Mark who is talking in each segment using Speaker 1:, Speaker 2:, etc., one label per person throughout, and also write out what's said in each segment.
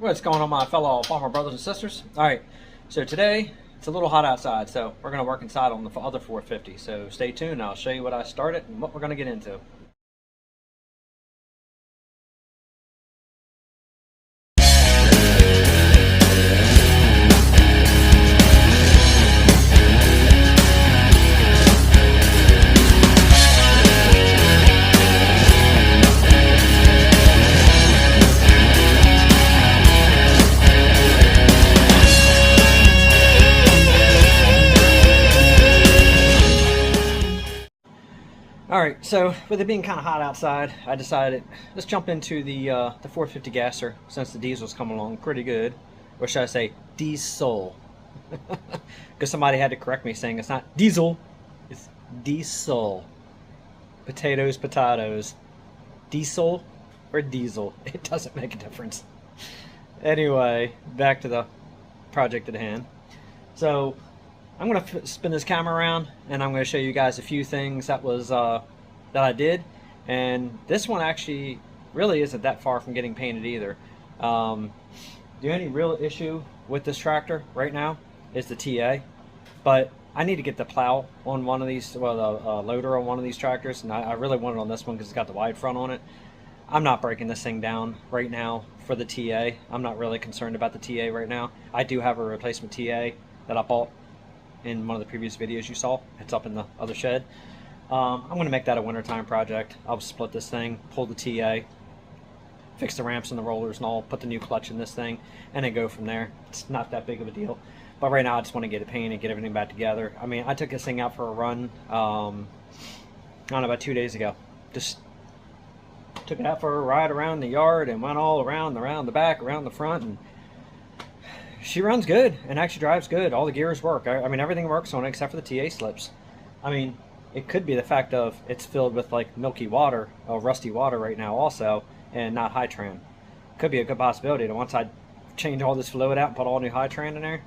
Speaker 1: What's going on, my fellow farmer brothers and sisters? Alright, so today it's a little hot outside, so we're going to work inside on the other 450. So stay tuned, I'll show you what I started and what we're going to get into. Alright, so with it being kind of hot outside, I decided let's jump into the 450 gasser since the diesel's come along pretty good. Or should I say diesel? Because somebody had to correct me saying it's not diesel, it's diesel. Potatoes, potatoes. Diesel or diesel, it doesn't make a difference. Anyway, back to the project at hand. So I'm going to spin this camera around and I'm going to show you guys a few things that I did, and this one actually really isn't that far from getting painted either. The only real issue with this tractor right now is the TA, but I need to get the plow on one of these, well, the loader on one of these tractors, and I really want it on this one because it's got the wide front on it. I'm not breaking this thing down right now for the TA. I'm not really concerned about the TA right now. I do have a replacement TA that I bought in one of the previous videos you saw. It's up in the other shed. I'm going to make that a wintertime project. I'll split this thing, pull the TA, fix the ramps and the rollers and all, put the new clutch in this thing, and then go from there. It's not that big of a deal. But right now I just want to get it painted, get everything back together. I mean, I took this thing out for a run, I don't know, about 2 days ago. Just took it out for a ride around the yard and went all around the back, around the front, and she runs good and actually drives good. All the gears work. I mean, everything works on it except for the TA slips. I mean, it could be the fact of it's filled with like milky water or rusty water right now also, and not high tran. Could be a good possibility that once I change all this fluid out and put all new high tran in there,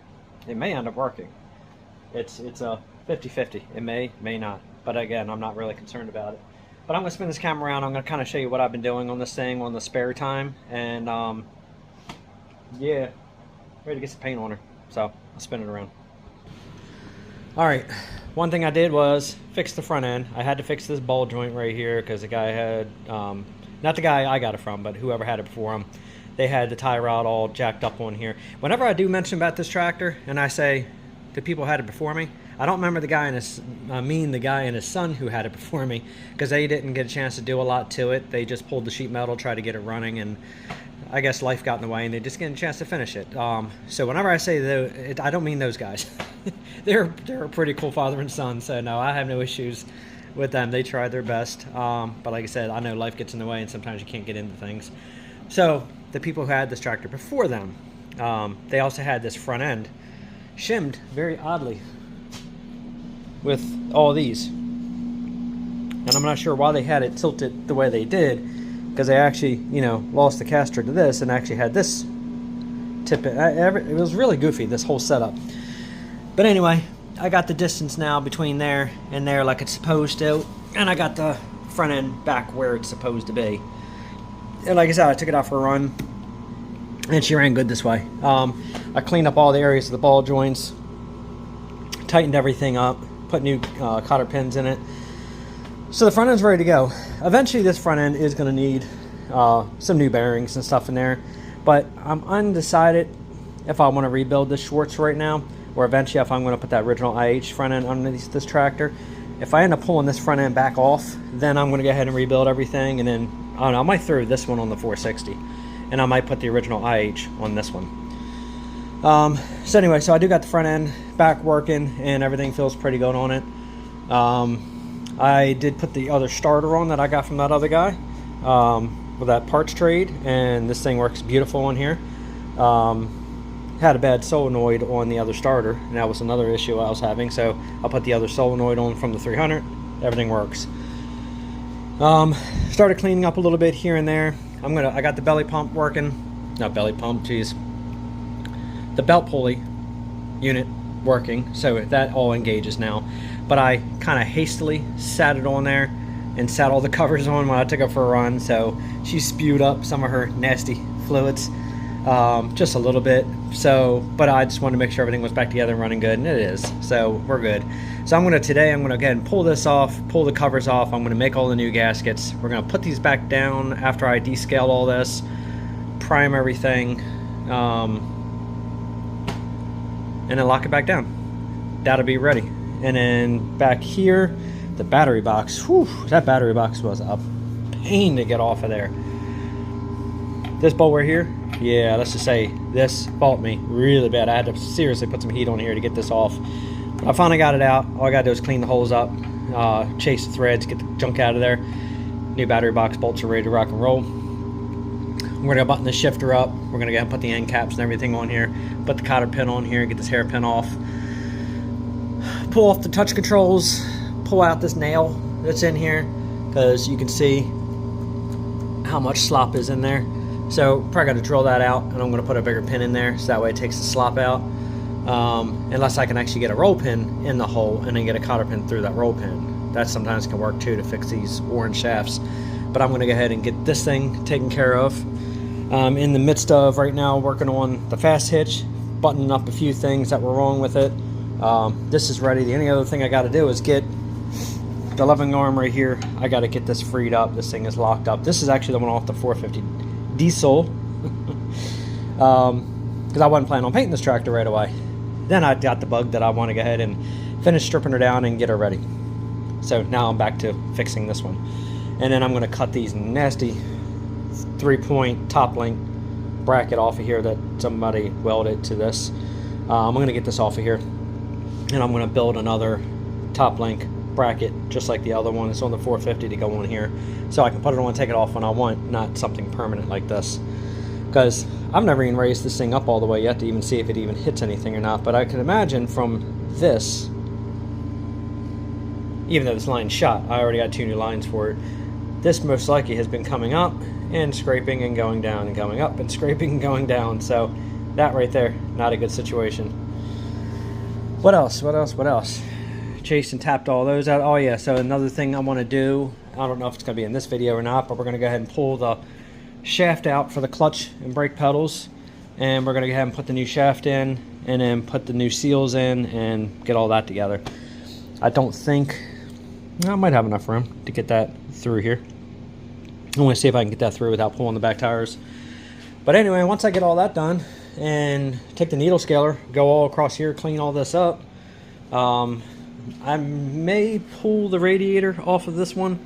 Speaker 1: it may end up working. It's a 50-50. It may not. But again, I'm not really concerned about it. But I'm going to spin this camera around. I'm going to kind of show you what I've been doing on this thing on the spare time. And yeah, ready to get some paint on her, so I'll spin it around. Alright, one thing I did was fix the front end. I had to fix this ball joint right here because the guy had, not the guy I got it from, but whoever had it before him, they had the tie rod all jacked up on here. Whenever I do mention about this tractor and I say the people had it before me, I don't remember the guy and his, the guy and his son who had it before me, because they didn't get a chance to do a lot to it. They just pulled the sheet metal, tried to get it running, and I guess life got in the way and they just get a chance to finish it. So whenever I say I don't mean those guys. they're a pretty cool father and son, so no, I have no issues with them. They tried their best, but like I said, I know life gets in the way and sometimes you can't get into things. So the people who had this tractor before them, they also had this front end shimmed very oddly with all these, and I'm not sure why they had it tilted the way they did, because they actually, you know, lost the caster to this and actually had this tip. It was really goofy, this whole setup. But anyway, I got the distance now between there and there like it's supposed to, and I got the front end back where it's supposed to be. And like I said, I took it out for a run and she ran good this way. I cleaned up all the areas of the ball joints, tightened everything up, put new cotter pins in it. So the front end's ready to go. Eventually this front end is going to need some new bearings and stuff in there, but I'm undecided if I want to rebuild this Schwartz right now, or eventually if I'm going to put that original IH front end underneath this tractor. If I end up pulling this front end back off, then I'm going to go ahead and rebuild everything, and then I don't know, I might throw this one on the 460 and I might put the original IH on this one. So anyway, so I do got the front end back working and everything feels pretty good on it. I did put the other starter on that I got from that other guy with that parts trade, and this thing works beautiful on here. Had a bad solenoid on the other starter, and that was another issue I was having, so I'll put the other solenoid on from the 300. Everything works. Started cleaning up a little bit here and there. I got the belly pump working, not belly pump, geez, the belt pulley unit working, so that all engages now. But I kind of hastily sat it on there and sat all the covers on when I took her for a run, so she spewed up some of her nasty fluids. just a little bit. So, but I just wanted to make sure everything was back together and running good, and it is. So we're good. So today I'm gonna go ahead and pull this off, pull the covers off. I'm gonna make all the new gaskets. We're gonna put these back down after I descaled all this, prime everything, and then lock it back down. That'll be ready. And then back here, the battery box. Whew, that battery box was a pain to get off of there. This bolt right here, yeah, let's just say this fault me really bad. I had to seriously put some heat on here to get this off. I finally got it out. All I gotta do is clean the holes up, chase the threads, get the junk out of there. New battery box bolts are ready to rock and roll. We're gonna button the shifter up. We're gonna go ahead and put the end caps and everything on here. Put the cotter pin on here, get this hairpin off. Pull off the touch controls. Pull out this nail that's in here, because you can see how much slop is in there. So probably got to drill that out, and I'm going to put a bigger pin in there so that way it takes the slop out. Unless I can actually get a roll pin in the hole and then get a cotter pin through that roll pin. That sometimes can work too to fix these orange shafts. But I'm going to go ahead and get this thing taken care of. In the midst of right now working on the fast hitch, buttoning up a few things that were wrong with it. This is ready. The only other thing I got to do is get the loving arm right here. I got to get this freed up. This thing is locked up. This is actually the one off the 450 diesel, because I wasn't planning on painting this tractor right away. Then I got the bug that I want to go ahead and finish stripping her down and get her ready. So now I'm back to fixing this one, and then I'm going to cut these nasty 3-point top link bracket off of here that somebody welded to this. I'm going to get this off of here, and I'm going to build another top link bracket just like the other one. It's on the 450 to go on here, so I can put it on and take it off when I want, not something permanent like this, because I've never even raised this thing up all the way yet to even see if it even hits anything or not. But I can imagine from this, even though this line's shot, I already got 2 new lines for it, this most likely has been coming up and scraping and going down and going up and scraping and going down. So that right there, not a good situation. What else? Chased and tapped all those out. Oh yeah, so another thing I want to do, I don't know if it's going to be in this video or not, but we're going to go ahead and pull the shaft out for the clutch and brake pedals, and we're going to go ahead and put the new shaft in, and then put the new seals in and get all that together. I don't think, I might have enough room to get that through here. I want to see if I can get that through without pulling the back tires. But anyway, once I get all that done and take the needle scaler, go all across here, clean all this up, I may pull the radiator off of this one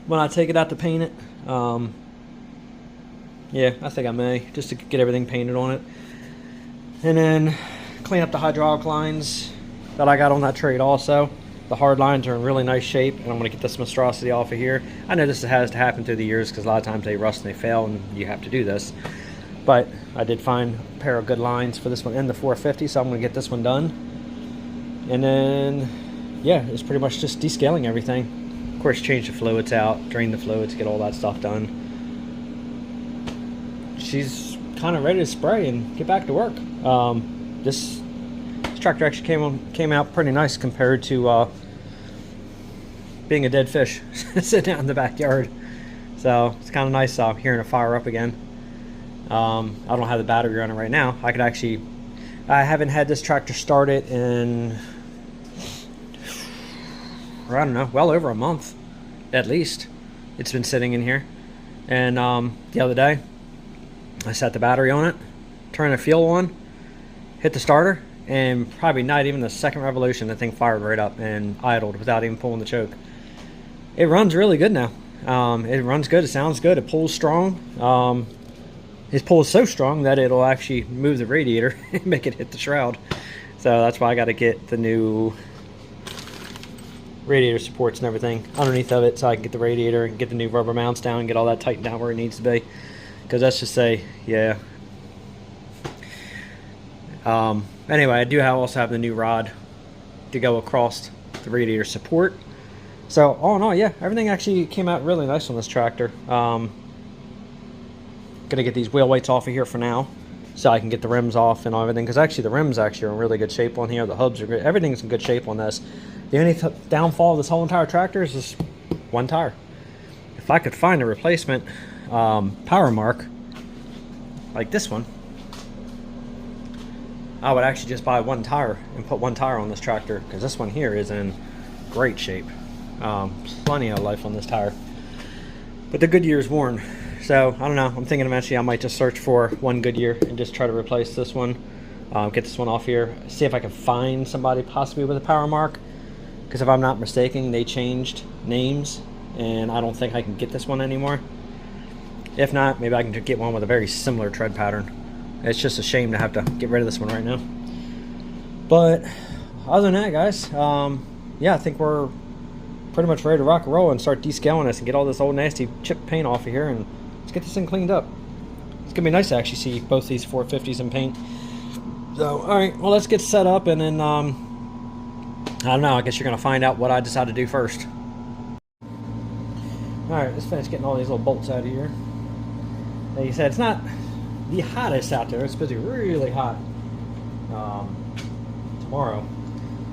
Speaker 1: when I take it out to paint it. Yeah, I think I may, just to get everything painted on it. And then clean up the hydraulic lines that I got on that trade also. The hard lines are in really nice shape, and I'm going to get this monstrosity off of here. I know this has to happen through the years because a lot of times they rust and they fail and you have to do this. But I did find a pair of good lines for this one and the 450, so I'm going to get this one done. And then, yeah, it's pretty much just descaling everything. Of course, change the fluids out, drain the fluids, get all that stuff done. She's kind of ready to spray and get back to work. This tractor actually came out pretty nice compared to being a dead fish sitting out in the backyard. So it's kind of nice hearing it fire up again. I don't have the battery on it right now. I haven't had this tractor started in, I don't know, well over a month at least. It's been sitting in here, and the other day I set the battery on it, turned the fuel on, hit the starter, and probably not even the second revolution the thing fired right up and idled without even pulling the choke. It runs really good now. It runs good, it sounds good, it pulls strong. It pulls so strong that it'll actually move the radiator and make it hit the shroud. So that's why I got to get the new radiator supports and everything underneath of it, so I can get the radiator and get the new rubber mounts down and get all that tightened down where it needs to be. Because let's just say, yeah. Anyway, I do also have the new rod to go across the radiator support. So all in all, yeah, everything actually came out really nice on this tractor. Gonna get these wheel weights off of here for now, so I can get the rims off and everything, because actually the rims actually are in really good shape on here. The hubs are good. Everything's in good shape on this. The only downfall of this whole entire tractor is this one tire. If I could find a replacement power mark like this one, I would actually just buy one tire and put one tire on this tractor, because this one here is in great shape. Plenty of life on this tire, but the Goodyear is worn. So I don't know, I'm thinking eventually I might just search for one Goodyear and just try to replace this one, get this one off here, see if I can find somebody possibly with a power mark, because if I'm not mistaken they changed names and I don't think I can get this one anymore. If not, maybe I can get one with a very similar tread pattern. It's just a shame to have to get rid of this one right now. But other than that, guys, yeah, I think we're pretty much ready to rock and roll and start descaling this and get all this old nasty chip paint off of here, and let's get this thing cleaned up. It's gonna be nice to actually see both these 450s in paint. So alright, well, let's get set up, and then I don't know, I guess you're gonna find out what I decide to do first. Alright, let's finish getting all these little bolts out of here. Like you said, it's not the hottest out there. It's supposed to be really hot tomorrow.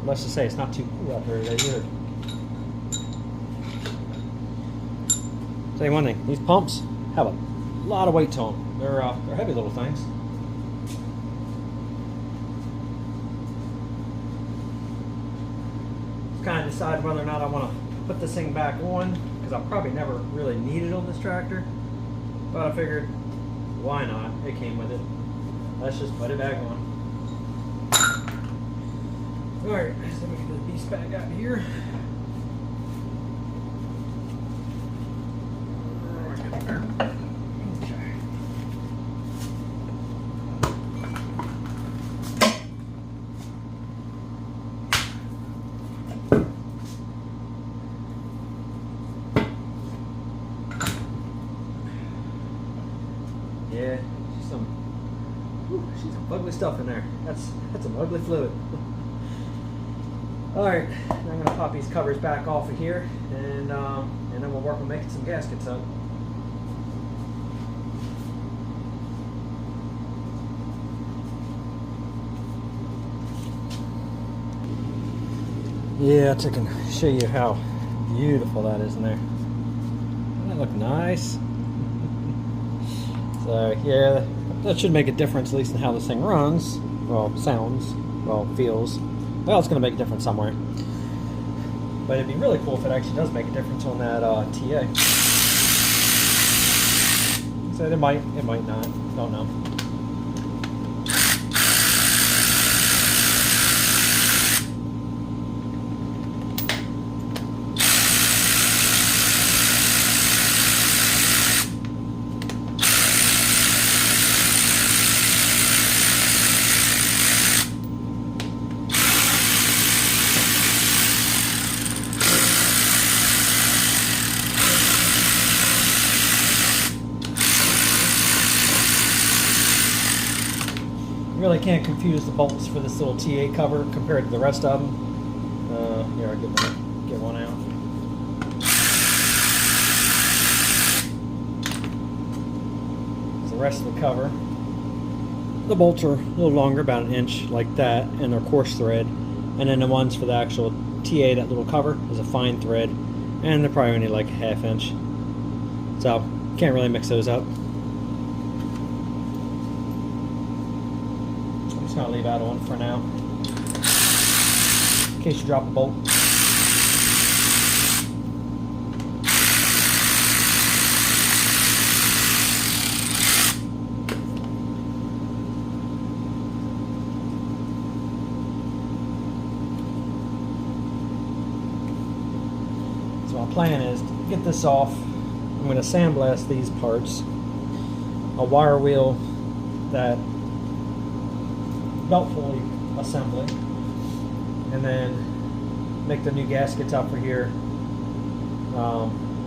Speaker 1: Let's just say it's not too cool out there today either. Tell you one thing, these pumps have a lot of weight to them. They're heavy little things. Just kind of decide whether or not I want to put this thing back on, because I'll probably never really need it on this tractor. But I figured, why not? It came with it. Let's just put it back on. Alright, so let me get this beast back out here. Yeah, she's some ugly stuff in there. That's some ugly fluid. Alright, I'm going to pop these covers back off of here, and then we'll work on making some gaskets up. Yeah, I can show you how beautiful that is in there. Doesn't that look nice? So yeah, that should make a difference, at least in how this thing runs. Well, sounds, well, feels. Well, it's going to make a difference somewhere. But it'd be really cool if it actually does make a difference on that TA. So it might not. Don't know. Really can't confuse the bolts for this little TA cover compared to the rest of them. Here, I'll get one out. It's the rest of the cover. The bolts are a little longer, about an inch like that, and they're coarse thread. And then the ones for the actual TA, that little cover, is a fine thread, and they're probably only like a ½ inch. So, can't really mix those up. I'll leave out one for now, in case you drop a bolt. So my plan is to get this off. I'm going to sandblast these parts. I'll wire wheel that belt pulley assembly, and then make the new gaskets out for here,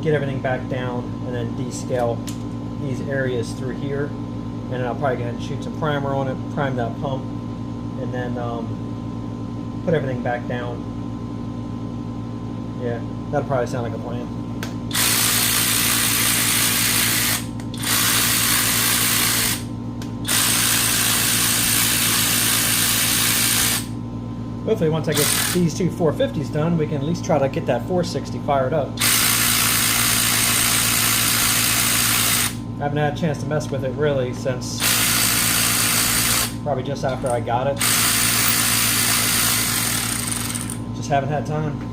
Speaker 1: get everything back down, and then descale these areas through here, and then I'll probably go ahead and shoot some primer on it, prime that pump, and then put everything back down. Yeah, that'll probably sound like a plan. Hopefully once I get these two 450s done, we can at least try to get that 460 fired up. I haven't had a chance to mess with it really since probably just after I got it. Just haven't had time.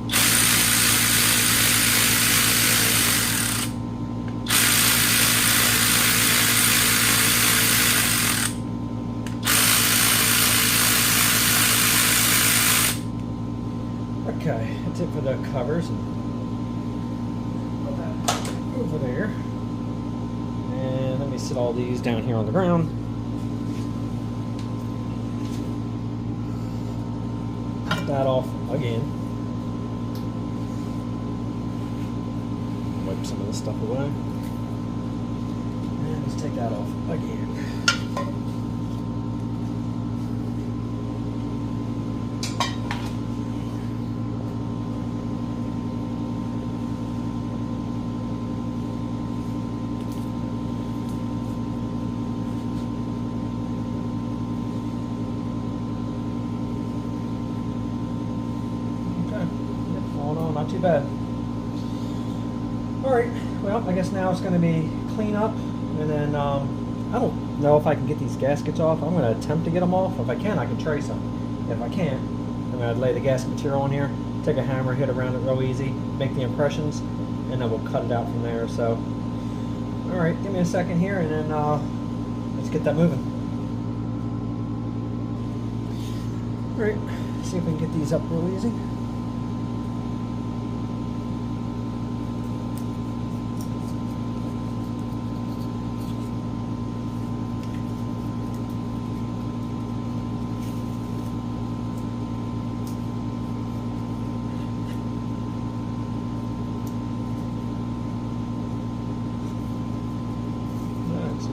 Speaker 1: Okay, that's it for the covers. Put that over there. And let me set all these down here on the ground. Put that off again. Wipe some of this stuff away. And let's take that off again. Not too bad. Alright, well, I guess now it's going to be clean up, and then I don't know if I can get these gaskets off. I'm going to attempt to get them off. If I can, I can trace them. If I can't, I'm going to lay the gasket material on here, take a hammer, hit around it real easy, make the impressions, and then we'll cut it out from there. So, alright, give me a second here, and then let's get that moving. Alright, see if we can get these up real easy.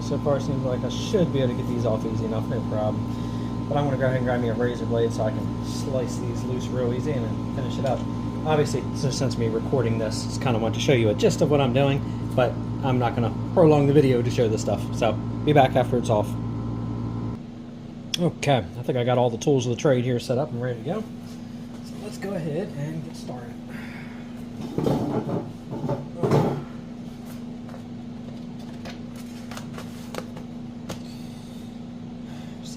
Speaker 1: So far it seems like I should be able to get these off easy enough, no problem. But I'm going to go ahead and grab me a razor blade so I can slice these loose real easy and then finish it up. Obviously, since me recording this, it's kind of want to show you a gist of what I'm doing, but I'm not going to prolong the video to show this stuff. So, be back after it's off. Okay, I think I got all the tools of the trade here set up and ready to go. So let's go ahead and get started.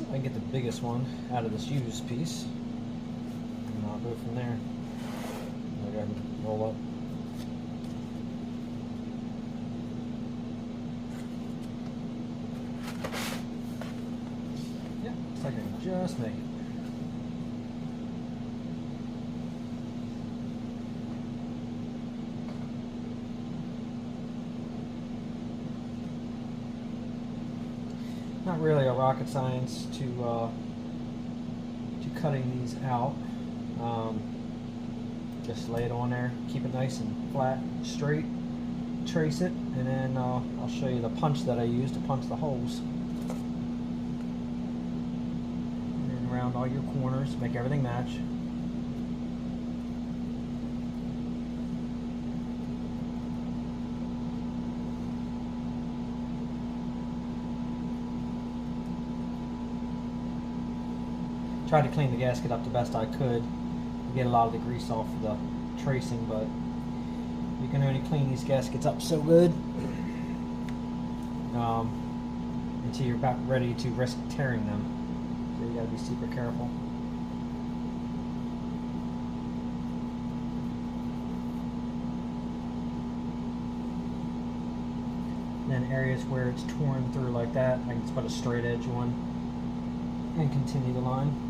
Speaker 1: I can get the biggest one out of this used piece, and I'll go from there. I'll go ahead and roll up. Yep, looks like I can just make it. Not really a rocket science to cutting these out. Just lay it on there, keep it nice and flat, straight, trace it, and then I'll show you the punch that I use to punch the holes. And then around all your corners, make everything match. Tried to clean the gasket up the best I could to get a lot of the grease off the tracing, but you can only clean these gaskets up so good until you're about ready to risk tearing them. So you gotta be super careful. And then areas where it's torn through like that, I can just put a straight edge one and continue the line.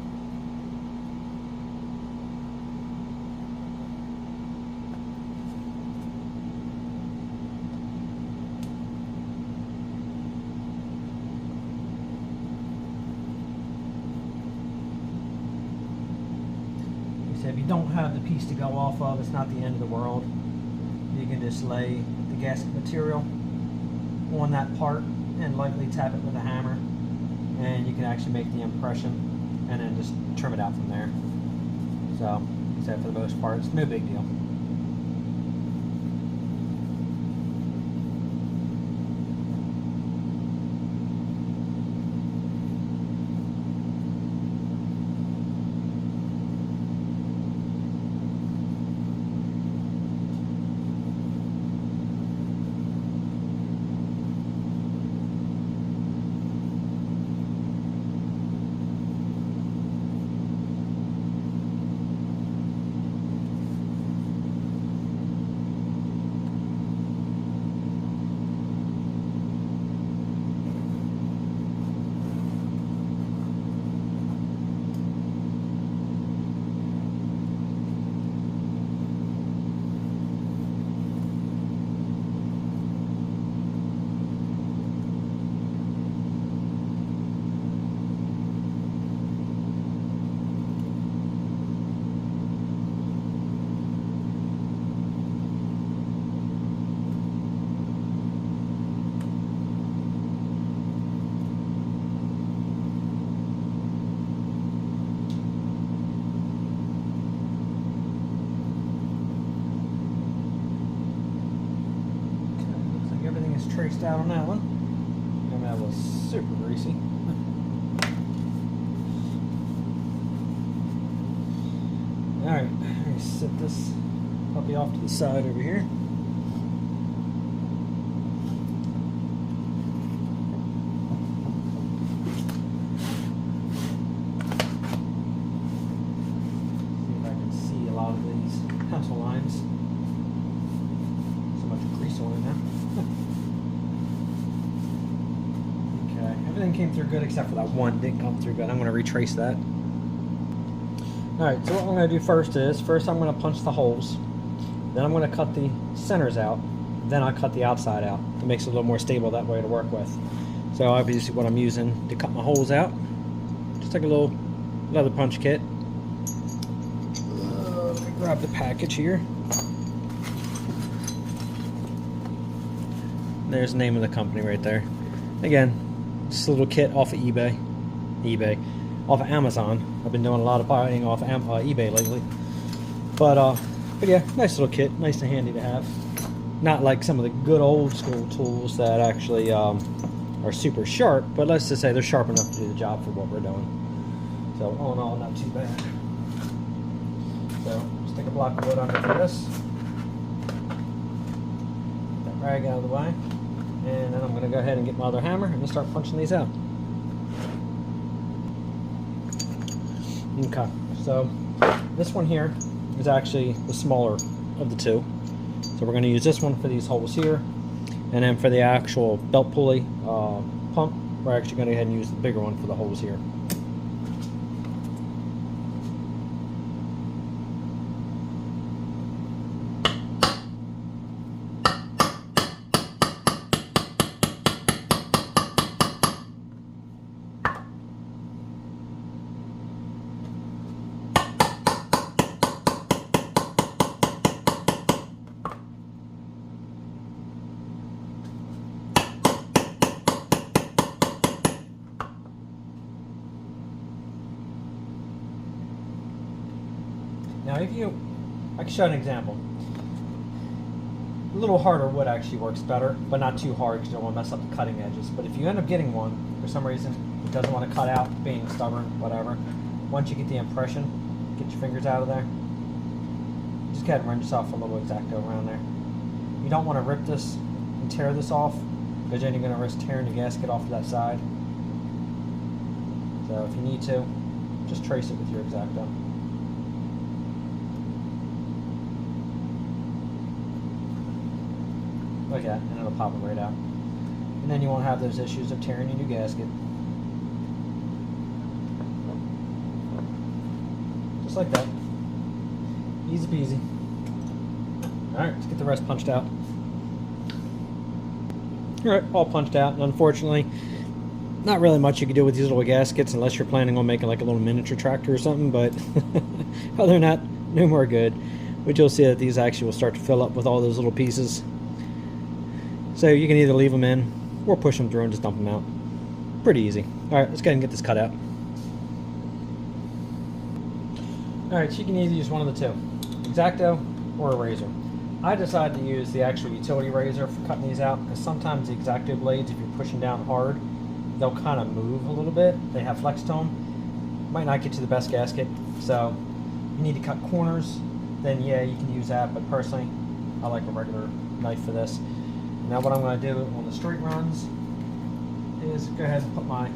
Speaker 1: If you don't have the piece to go off of, it's not the end of the world. You can just lay the gasket material on that part and lightly tap it with a hammer, and you can actually make the impression and then just trim it out from there. So, like I said, for the most part, it's no big deal. traced out on that one. And that was super greasy. Alright, let me set this puppy off to the side over here. See if I can see a lot of these pencil lines. So much grease on it now. Okay, everything came through good except for that one didn't come through good. I'm going to retrace that. Alright, so what I'm going to do first I'm going to punch the holes, then I'm going to cut the centers out, then I'll cut the outside out. It makes it a little more stable that way to work with. So obviously what I'm using to cut my holes out, just like a little leather punch kit. Let me grab the package here. There's the name of the company right there. Again, just a little kit off of off of Amazon. I've been doing a lot of buying off eBay lately. But yeah, nice little kit, nice and handy to have. Not like some of the good old school tools that actually are super sharp, but let's just say they're sharp enough to do the job for what we're doing. So all in all, not too bad. So stick a block of wood under for this. Get that rag out of the way. And then I'm going to go ahead and get my other hammer and start punching these out. Okay, so this one here is actually the smaller of the two. So we're going to use this one for these holes here. And then for the actual belt pulley pump, we're actually going to go ahead and use the bigger one for the holes here. Now I can show an example. A little harder wood actually works better, but not too hard because you don't want to mess up the cutting edges. But if you end up getting one, for some reason, it doesn't want to cut out, being stubborn, whatever, once you get the impression, get your fingers out of there, just go ahead and run yourself a little X-Acto around there. You don't want to rip this and tear this off, because then you're going to risk tearing the gasket off to that side. So if you need to, just trace it with your X-Acto. Like that, and it'll pop it right out. And then you won't have those issues of tearing your new gasket. Just like that. Easy peasy. Alright, let's get the rest punched out. Alright, all punched out, and unfortunately, not really much you can do with these little gaskets unless you're planning on making like a little miniature tractor or something, but other than that, no more good. But you'll see that these actually will start to fill up with all those little pieces. So you can either leave them in or push them through and just dump them out. Pretty easy. Alright, let's go ahead and get this cut out. Alright, so you can either use one of the two, X-Acto or a razor. I decided to use the actual utility razor for cutting these out because sometimes the X-Acto blades, if you're pushing down hard, they'll kind of move a little bit. They have flex to them. Might not get you the best gasket. So you need to cut corners, then yeah, you can use that. But personally, I like a regular knife for this. Now what I'm going to do on the straight runs is go ahead and put my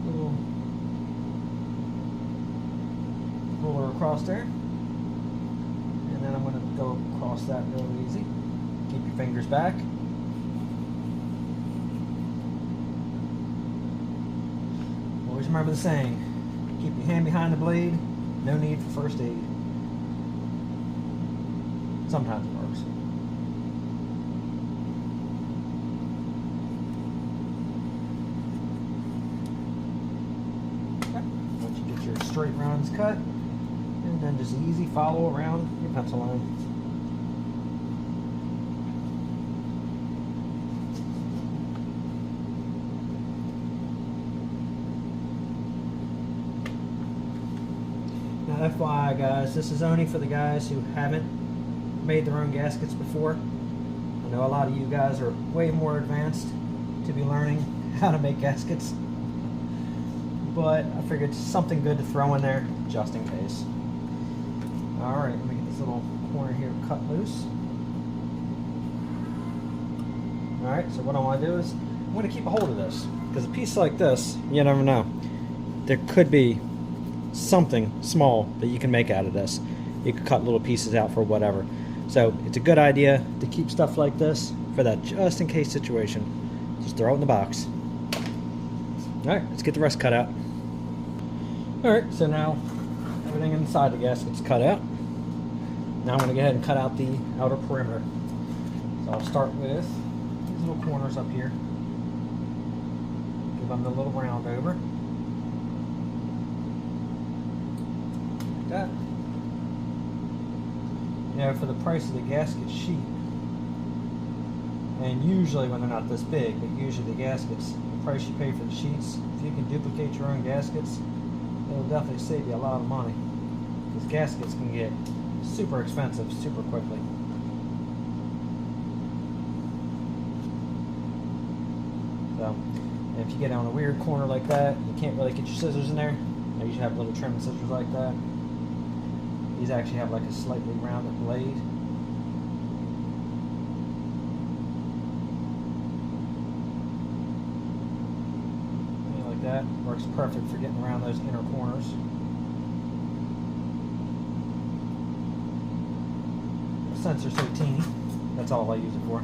Speaker 1: little ruler across there. And then I'm going to go across that real easy. Keep your fingers back. Always remember the saying, keep your hand behind the blade, no need for first aid. Sometimes it works. Straight runs cut, and then just easy follow around your pencil line. Now FYI guys, this is only for the guys who haven't made their own gaskets before, know a lot of you guys are way more advanced to be learning how to make gaskets, but I figured it's something good to throw in there just in case. Alright, let me get this little corner here cut loose. Alright, so what I want to do is I'm going to keep a hold of this, because a piece like this, you never know. There could be something small that you can make out of this. You could cut little pieces out for whatever. So it's a good idea to keep stuff like this for that just in case situation. Just throw it in the box. Alright, let's get the rest cut out. Alright, so now everything inside the gasket's cut out. Now I'm going to go ahead and cut out the outer perimeter. So I'll start with these little corners up here. Give them the little round over. Like that. Now for the price of the gasket sheet, and usually when they're not this big, but usually the gaskets, the price you pay for the sheets, if you can duplicate your own gaskets, it'll definitely save you a lot of money. Because gaskets can get super expensive super quickly. So, if you get on a weird corner like that, you can't really get your scissors in there. You should have little trim scissors like that. These actually have like a slightly rounded blade. Like that. Works perfect for getting around those inner corners. Since they're so teeny, that's all I use it for.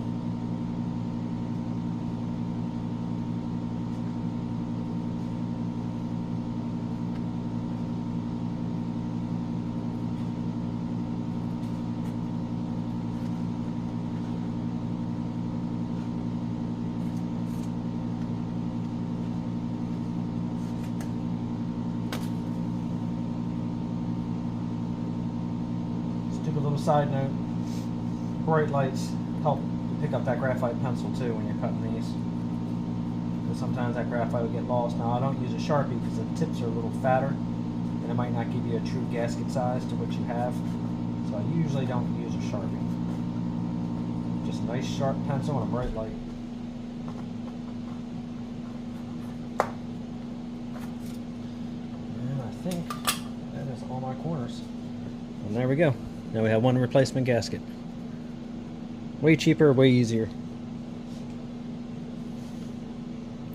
Speaker 1: Stupid little side note. Bright lights help pick up that graphite pencil too when you're cutting these. Because sometimes that graphite will get lost. Now I don't use a Sharpie because the tips are a little fatter and it might not give you a true gasket size to what you have. So I usually don't use a Sharpie. Just a nice sharp pencil and a bright light. And I think that is all my corners. And there we go. Now we have one replacement gasket. Way cheaper, way easier.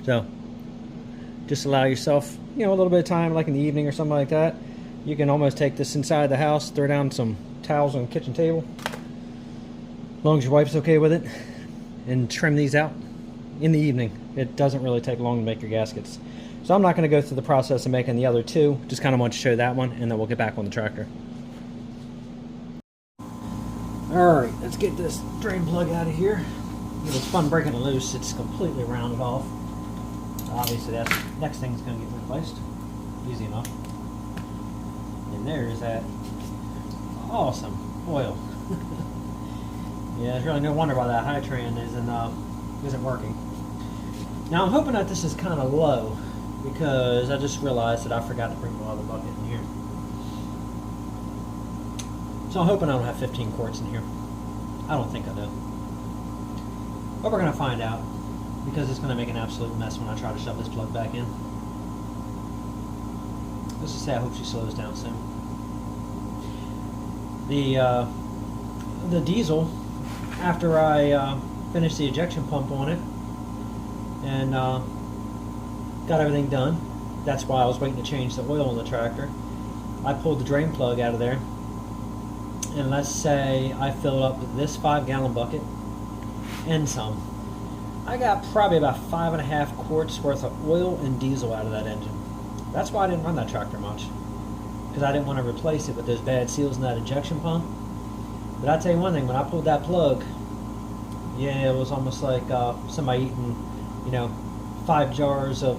Speaker 1: So, just allow yourself, a little bit of time, like in the evening or something like that. You can almost take this inside the house, throw down some towels on the kitchen table, as long as your wife's okay with it, and trim these out in the evening. It doesn't really take long to make your gaskets. So I'm not going to go through the process of making the other two. Just kind of want to show that one, and then we'll get back on the tractor. Alright, let's get this drain plug out of here. It was fun breaking it loose. It's completely rounded off. Obviously, that next thing's going to get replaced. Easy enough. And there's that awesome oil. Yeah, there's really no wonder why that Hytran isn't working. Now I'm hoping that this is kind of low because I just realized that I forgot to bring my other bucket in here. So I'm hoping I don't have 15 quarts in here. I don't think I do. But we're going to find out because it's going to make an absolute mess when I try to shove this plug back in. Let's just say I hope she slows down soon. The diesel, after I finished the ejection pump on it and got everything done, that's why I was waiting to change the oil on the tractor. I pulled the drain plug out of there. And let's say I fill up this 5-gallon bucket and some. I got probably about 5.5 quarts worth of oil and diesel out of that engine. That's why I didn't run that tractor much, because I didn't want to replace it with those bad seals in that ejection pump. But I'll tell you one thing, when I pulled that plug, yeah, it was almost like somebody eating, 5 jars of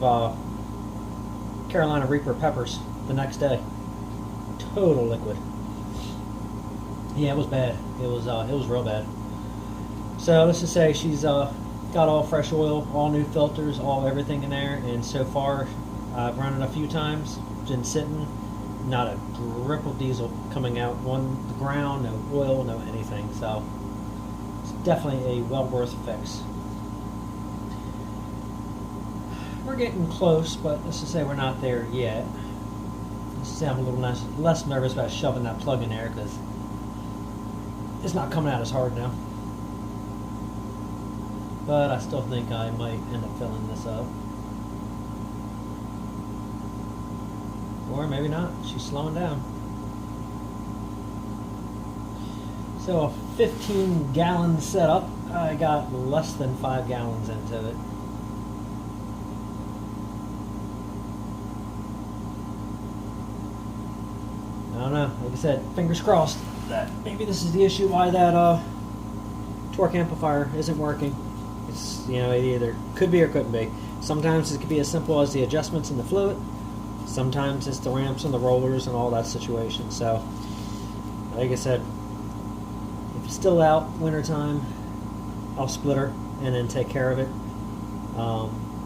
Speaker 1: Carolina Reaper peppers the next day. Total liquid. Yeah, it was bad. It was real bad. So let's just say she's got all fresh oil, all new filters, all everything in there, and so far I've run it a few times, been sitting, not a drip of diesel coming out on the ground, no oil, no anything. So definitely a well worth fix. We're getting close, but let's just say we're not there yet. Let's say I'm a little less nervous about shoving that plug in there because it's not coming out as hard now. But I still think I might end up filling this up. Or maybe not. She's slowing down. So a 15-gallon setup, I got less than 5 gallons into it. I don't know. Like I said, fingers crossed that maybe this is the issue why that torque amplifier isn't working. It's, you know, it either could be or couldn't be. Sometimes it could be as simple as the adjustments in the fluid. Sometimes it's the ramps and the rollers and all that situation. So, like I said, if it's still out wintertime, I'll split her and then take care of it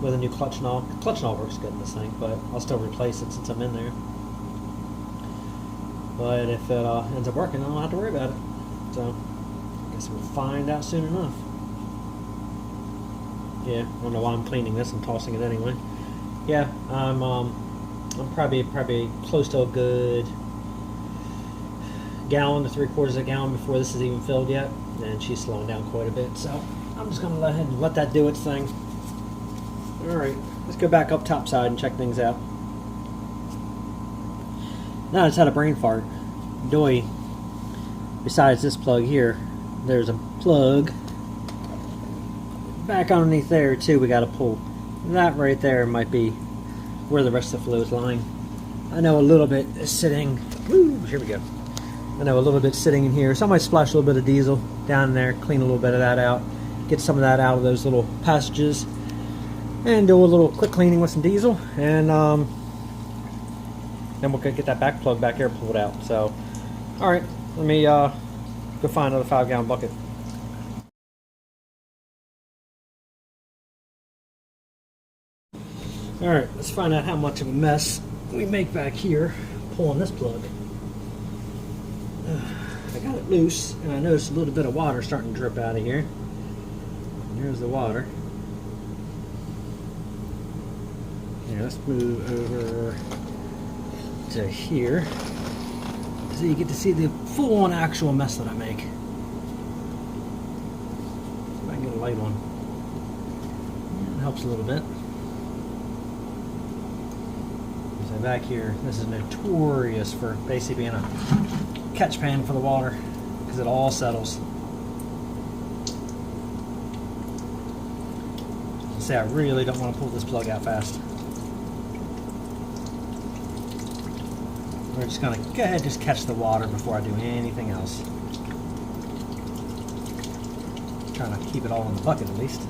Speaker 1: with a new clutch knob. Clutch knob works good in this thing, but I'll still replace it since I'm in there. But if it ends up working, I don't have to worry about it. So, I guess we'll find out soon enough. Yeah, I don't know why I'm cleaning this. I'm tossing it anyway. Yeah, I'm probably close to a good gallon to 3/4 of a gallon before this is even filled yet, and she's slowing down quite a bit. So I'm just gonna let that do its thing. All right, let's go back up top side and check things out. Now I just had a brain fart. Doy. Besides this plug here, there's a plug back underneath there too. We got to pull that right there. Might be where the rest of the fluid's lying. I know a little bit is sitting. Woo, here we go. I know a little bit sitting in here, so I might splash a little bit of diesel down there, clean a little bit of that out, get some of that out of those little passages, and do a little quick cleaning with some diesel, and then we'll get that back plug back here pulled out. So, all right, let me go find another 5-gallon bucket. Alright, let's find out how much of a mess we make back here pulling this plug. I got it loose, and I noticed a little bit of water starting to drip out of here. And here's the water. Here, let's move over to here so you get to see the full-on actual mess that I make. See if I can get a light on. Yeah, it helps a little bit. So back here, this is notorious for basically being a catch pan for the water because it all settles. See, I really don't want to pull this plug out fast. We're just going to go ahead and just catch the water before I do anything else. I'm trying to keep it all in the bucket at least.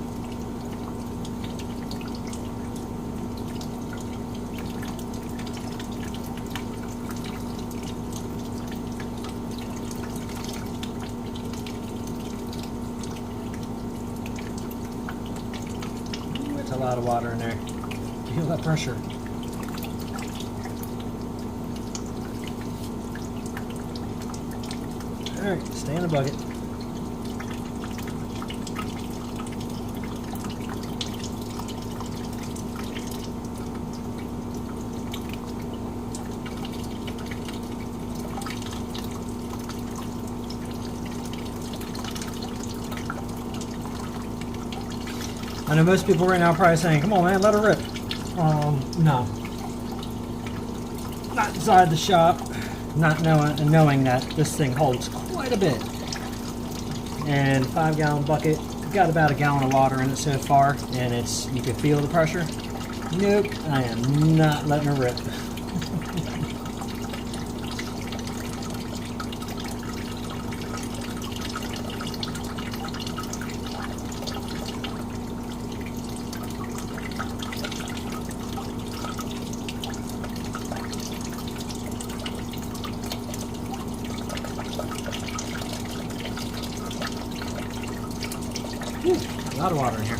Speaker 1: There's a lot of water in there. Feel that pressure. Alright, stay in the bucket. I know most people right now are probably saying, come on man, let her rip. No. Not inside the shop. Not knowing that this thing holds quite a bit. And 5-gallon bucket, got about a gallon of water in it so far, and you can feel the pressure. Nope, I am not letting her rip. Whew, a lot of water in here.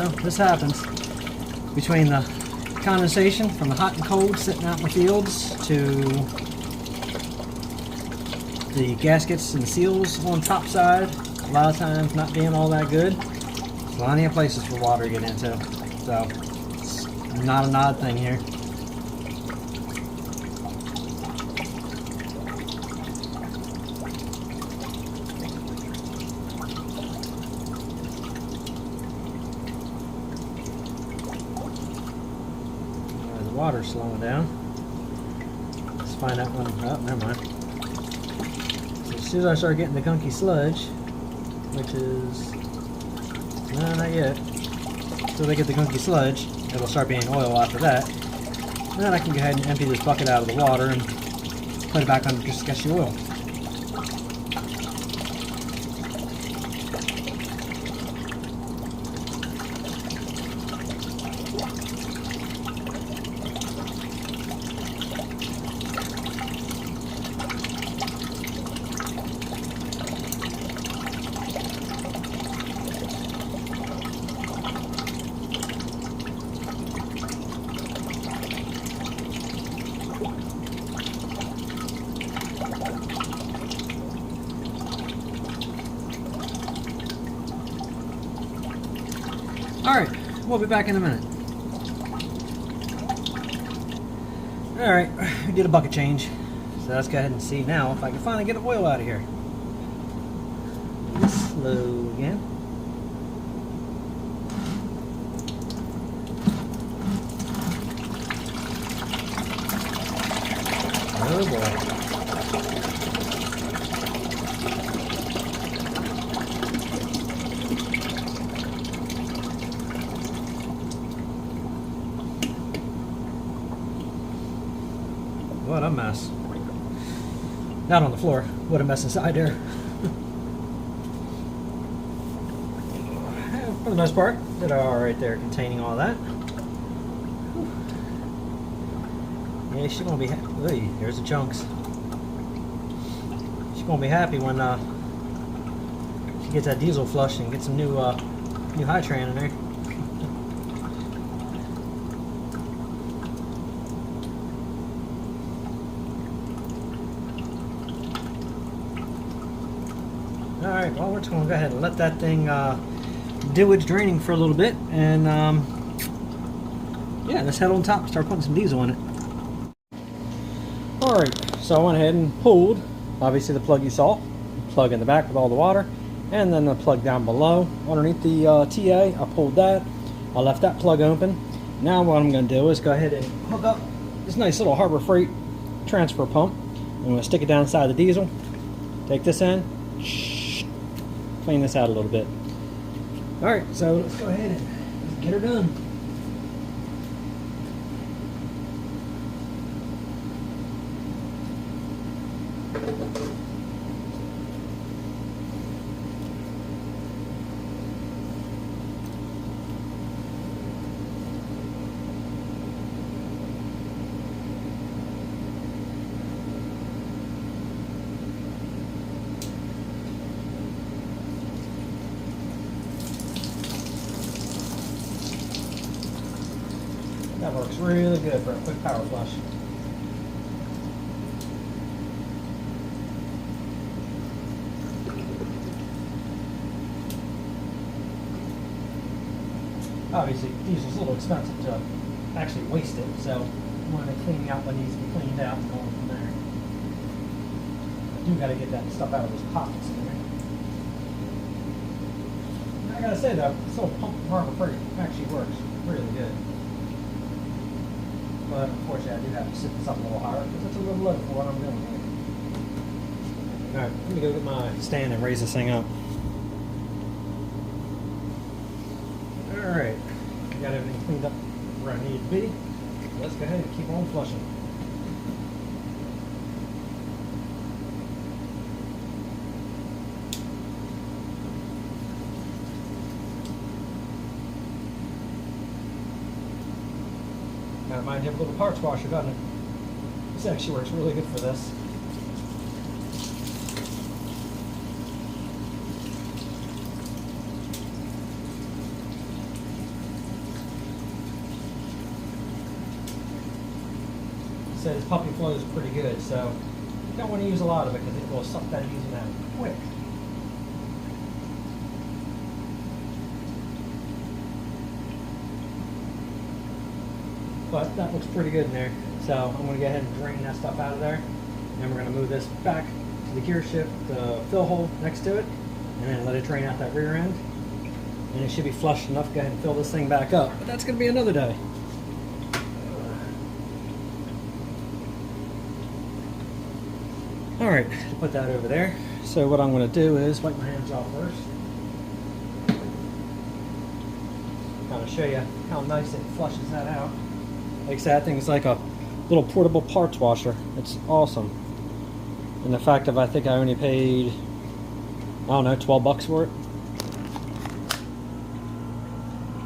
Speaker 1: know, this happens. Between the condensation from the hot and cold sitting out in the fields to the gaskets and seals on top side, a lot of times not being all that good. Plenty of places for water to get into. So, it's not an odd thing here. Water slowing down. Let's find out when. Oh, never mind. So as soon as I start getting the gunky sludge, which is no, not yet. So they get the gunky sludge, it'll start being oil after that. And then I can go ahead and empty this bucket out of the water and put it back under just sketchy oil. Alright, we'll be back in a minute. Alright, we did a bucket change. So let's go ahead and see now if I can finally get the oil out of here. Slow again. Oh boy. What a mess. Not on the floor. What a mess inside there. For the most part, did all right there containing all that. Yeah, she's gonna be happy. There's the chunks. She's gonna be happy when she gets that diesel flush and gets some new high tran in there. Alright, well, we're just going to go ahead and let that thing do its draining for a little bit, and yeah, let's head on top and start putting some diesel in it. Alright, so I went ahead and pulled, obviously the plug you saw, plug in the back with all the water, and then the plug down below underneath the TA. I pulled that, I left that plug open. Now what I'm going to do is go ahead and hook up this nice little Harbor Freight transfer pump. I'm going to stick it down inside the diesel, take this in, clean this out a little bit. Alright, so let's go ahead and get her done. That works really good for a quick power flush. Obviously, diesel's a little expensive to actually waste it, so I'm going to clean out what needs to be cleaned out and going from there. I do got to get that stuff out of those pockets in there. And I got to say though, this little pump from Harbor Freight actually works really good. But unfortunately, I do have to sit this up a little higher because it's a little low for what I'm doing here. Alright, let me go get my stand and raise this thing up. Alright, I got everything cleaned up where I need it to be. Let's go ahead and keep on flushing. Now it might have a little parts washer, doesn't it? This actually works really good for this. So this puppy flows pretty good, so you don't want to use a lot of it because it will suck that diesel out quick. But that looks pretty good in there. So I'm going to go ahead and drain that stuff out of there. And we're going to move this back to the gear shift, the fill hole next to it, and then let it drain out that rear end. And it should be flushed enough to go ahead and fill this thing back up. But that's going to be another day. Alright, put that over there. So what I'm going to do is wipe my hands off first. Kind of show you how nice it flushes that out. Like I said, that thing is like a little portable parts washer. It's awesome. And the fact that I think I only paid, I don't know, 12 bucks for it.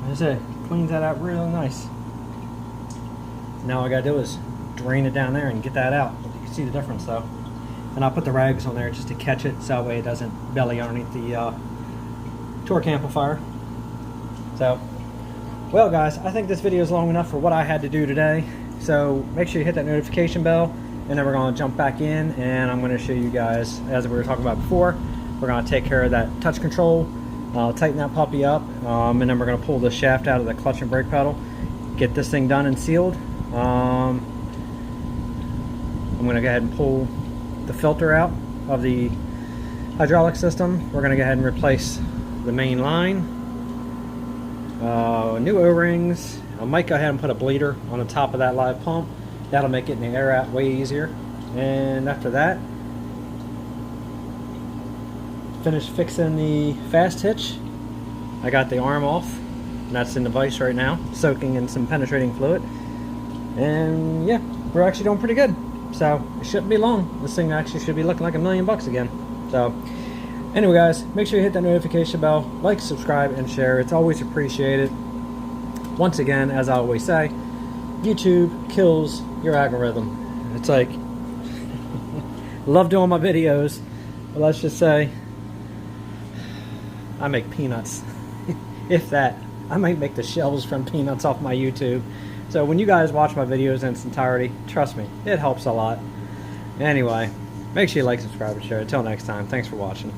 Speaker 1: Like I said, cleans that out real nice. Now all I gotta do is drain it down there and get that out. You can see the difference though. And I'll put the rags on there just to catch it, so that way it doesn't belly underneath the torque amplifier. So, well guys, I think this video is long enough for what I had to do today. So make sure you hit that notification bell, and then we're going to jump back in, and I'm going to show you guys, as we were talking about before, we're going to take care of that touch control, tighten that puppy up, and then we're going to pull the shaft out of the clutch and brake pedal, get this thing done and sealed. I'm going to go ahead and pull the filter out of the hydraulic system. We're going to go ahead and replace the main line, new O-rings. I might go ahead and put a bleeder on the top of that live pump. That'll make getting the air out way easier. And after that, finish fixing the fast hitch. I got the arm off, and that's in the vise right now, soaking in some penetrating fluid. And yeah, we're actually doing pretty good. So it shouldn't be long. This thing actually should be looking like $1 million again. So anyway guys, make sure you hit that notification bell, like, subscribe, and share. It's always appreciated. Once again, as I always say, YouTube kills your algorithm. It's like, love doing my videos, but let's just say I make peanuts. If that, I might make the shells from peanuts off my YouTube. So when you guys watch my videos in its entirety, trust me, it helps a lot. Anyway, make sure you like, subscribe, and share. Until next time, thanks for watching.